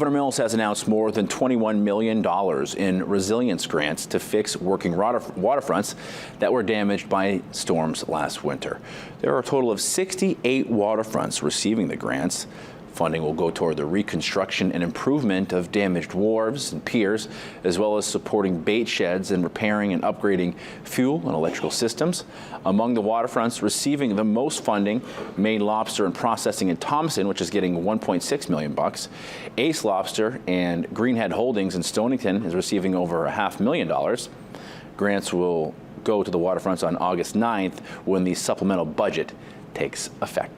Governor Mills has announced more than $21 million in resilience grants to fix working waterfronts that were damaged by storms last winter. There are a total of 68 waterfronts receiving the grants. Funding will go toward the reconstruction and improvement of damaged wharves and piers, as well as supporting bait sheds and repairing and upgrading fuel and electrical systems. Among the waterfronts receiving the most funding, Maine Lobster and Processing in Thompson, which is getting $1.6 million. Ace Lobster and Greenhead Holdings in Stonington is receiving over $500,000. Grants will go to the waterfronts on August 9th when the supplemental budget takes effect.